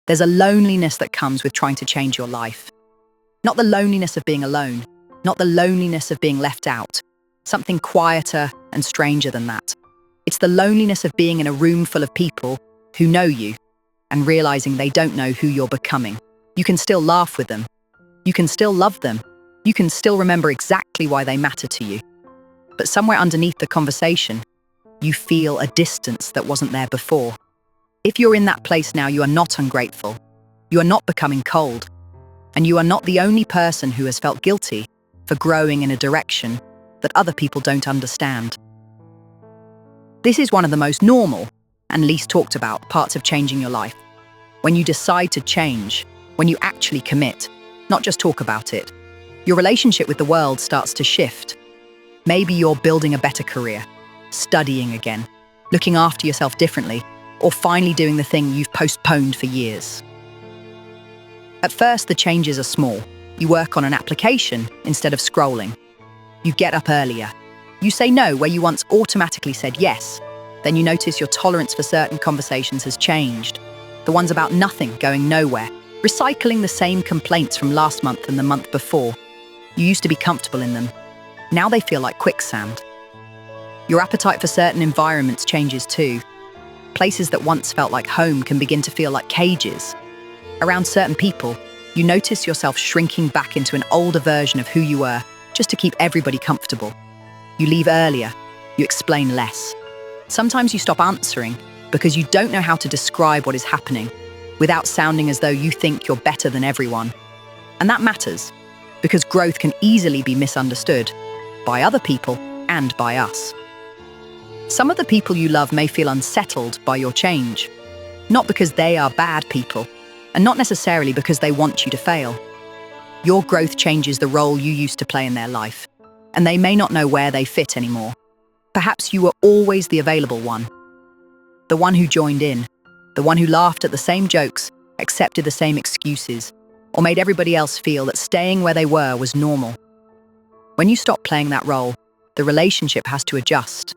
There's a loneliness that comes with trying to change your life. Not the loneliness of being alone, not the loneliness of being left out. Something quieter and stranger than that. It's the loneliness of being in a room full of people who know you and realizing they don't know who you're becoming. You can still laugh with them. You can still love them. You can still remember exactly why they matter to you. But somewhere underneath the conversation, you feel a distance that wasn't there before. If you're in that place now, you are not ungrateful. You are not becoming cold. And you are not the only person who has felt guilty for growing in a direction that other people don't understand. This is one of the most normal and least talked about parts of changing your life. When you decide to change, when you actually commit, not just talk about it, your relationship with the world starts to shift. Maybe you're building a better career, studying again, looking after yourself differently, or finally doing the thing you've postponed for years. At first, the changes are small. You work on an application instead of scrolling. You get up earlier. You say no where you once automatically said yes. Then you notice your tolerance for certain conversations has changed. The ones about nothing going nowhere, recycling the same complaints from last month and the month before. You used to be comfortable in them. Now they feel like quicksand. Your appetite for certain environments changes too. Places that once felt like home can begin to feel like cages. Around certain people, you notice yourself shrinking back into an older version of who you were, just to keep everybody comfortable. You leave earlier, you explain less. Sometimes you stop answering because you don't know how to describe what is happening without sounding as though you think you're better than everyone. And that matters, because growth can easily be misunderstood by other people and by us. Some of the people you love may feel unsettled by your change, not because they are bad people, and not necessarily because they want you to fail. Your growth changes the role you used to play in their life, and they may not know where they fit anymore. Perhaps you were always the available one, the one who joined in, the one who laughed at the same jokes, accepted the same excuses, or made everybody else feel that staying where they were was normal. When you stop playing that role, the relationship has to adjust.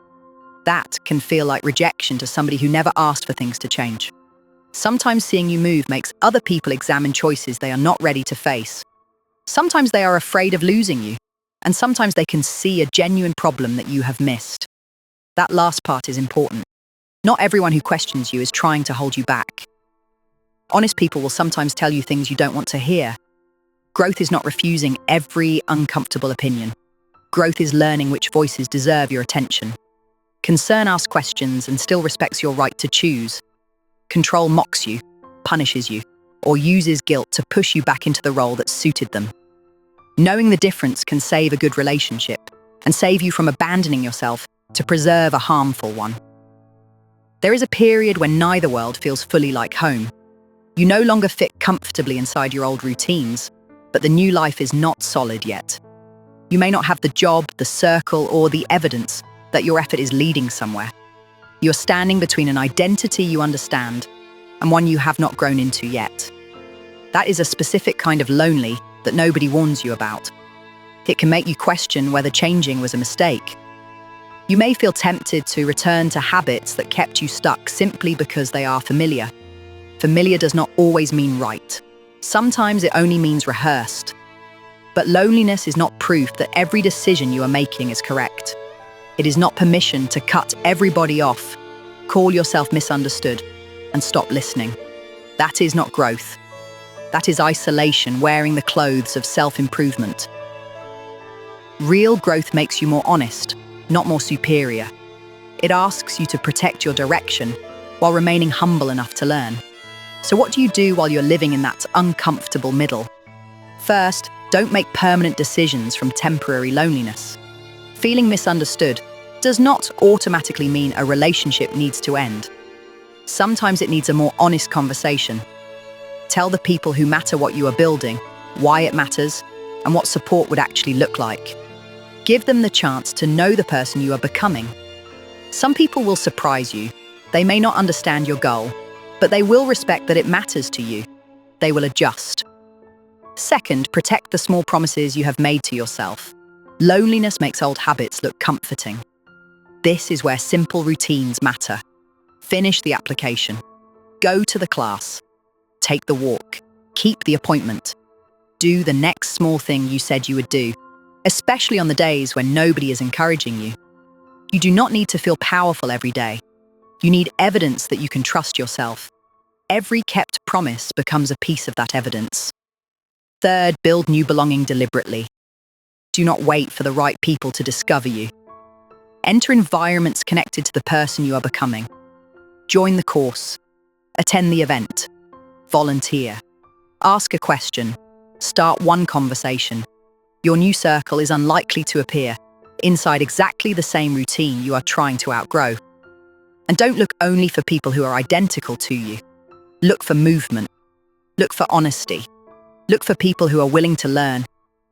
That can feel like rejection to somebody who never asked for things to change. Sometimes seeing you move makes other people examine choices they are not ready to face. Sometimes they are afraid of losing you, and sometimes they can see a genuine problem that you have missed. That last part is important. Not everyone who questions you is trying to hold you back. Honest people will sometimes tell you things you don't want to hear. Growth is not refusing every uncomfortable opinion. Growth is learning which voices deserve your attention. Concern asks questions and still respects your right to choose. Control mocks you, punishes you, or uses guilt to push you back into the role that suited them. Knowing the difference can save a good relationship and save you from abandoning yourself to preserve a harmful one. There is a period when neither world feels fully like home. You no longer fit comfortably inside your old routines, but the new life is not solid yet. You may not have the job, the circle, or the evidence that your effort is leading somewhere. You're standing between an identity you understand and one you have not grown into yet. That is a specific kind of lonely that nobody warns you about. It can make you question whether changing was a mistake. You may feel tempted to return to habits that kept you stuck simply because they are familiar. Familiar does not always mean right. Sometimes it only means rehearsed. But loneliness is not proof that every decision you are making is correct. It is not permission to cut everybody off, call yourself misunderstood, and stop listening. That is not growth. That is isolation wearing the clothes of self-improvement. Real growth makes you more honest, not more superior. It asks you to protect your direction while remaining humble enough to learn. So what do you do while you're living in that uncomfortable middle? First, don't make permanent decisions from temporary loneliness. Feeling misunderstood does not automatically mean a relationship needs to end. Sometimes it needs a more honest conversation. Tell the people who matter what you are building, why it matters, and what support would actually look like. Give them the chance to know the person you are becoming. Some people will surprise you. They may not understand your goal, but they will respect that it matters to you. They will adjust. Second, protect the small promises you have made to yourself. Loneliness makes old habits look comforting. This is where simple routines matter. Finish the application. Go to the class. take the walk, keep the appointment, do the next small thing you said you would do, especially on the days when nobody is encouraging you. You do not need to feel powerful every day. You need evidence that you can trust yourself. Every kept promise becomes a piece of that evidence. Third, build new belonging deliberately. Do not wait for the right people to discover you. Enter environments connected to the person you are becoming. Join the course. Attend the event. Volunteer. Ask a question. Start one conversation. Your new circle is unlikely to appear inside exactly the same routine you are trying to outgrow. And don't look only for people who are identical to you. Look for movement. Look for honesty. Look for people who are willing to learn,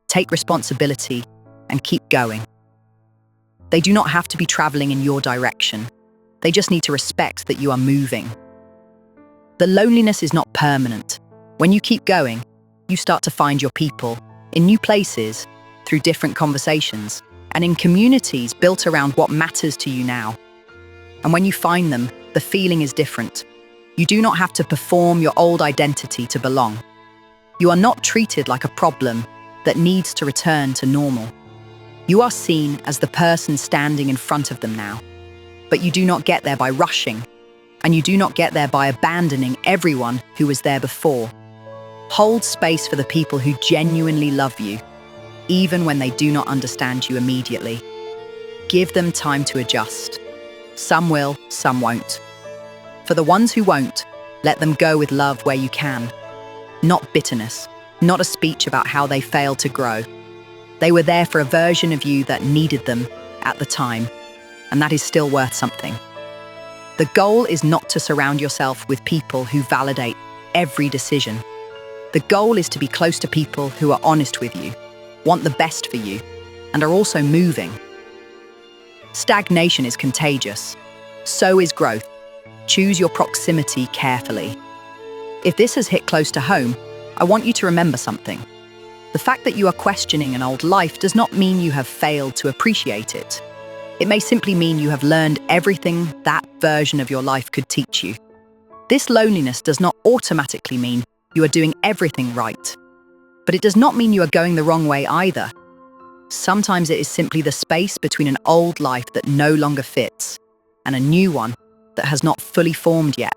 take responsibility, and keep going. They do not have to be traveling in your direction. They just need to respect that you are moving. The loneliness is not permanent. When you keep going, you start to find your people in new places, through different conversations, and in communities built around what matters to you now. And when you find them, the feeling is different. You do not have to perform your old identity to belong. You are not treated like a problem that needs to return to normal. You are seen as the person standing in front of them now. But you do not get there by rushing, and you do not get there by abandoning everyone who was there before. Hold space for the people who genuinely love you, even when they do not understand you immediately. Give them time to adjust. Some will, some won't. For the ones who won't, let them go with love where you can. Not bitterness, not a speech about how they failed to grow. They were there for a version of you that needed them at the time, and that is still worth something. The goal is not to surround yourself with people who validate every decision. The goal is to be close to people who are honest with you, want the best for you, and are also moving. Stagnation is contagious. So is growth. Choose your proximity carefully. If this has hit close to home, I want you to remember something. The fact that you are questioning an old life does not mean you have failed to appreciate it. It may simply mean you have learned everything that version of your life could teach you. This loneliness does not automatically mean you are doing everything right. But it does not mean you are going the wrong way either. Sometimes it is simply the space between an old life that no longer fits and a new one that has not fully formed yet.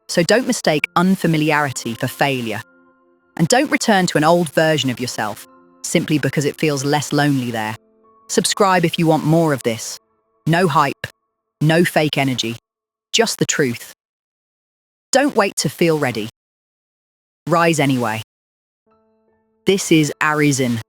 So don't mistake unfamiliarity for failure. And don't return to an old version of yourself simply because it feels less lonely there. Subscribe if you want more of this. No hype, no fake energy, just the truth. Don't wait to feel ready. Rise anyway. This is Arizin.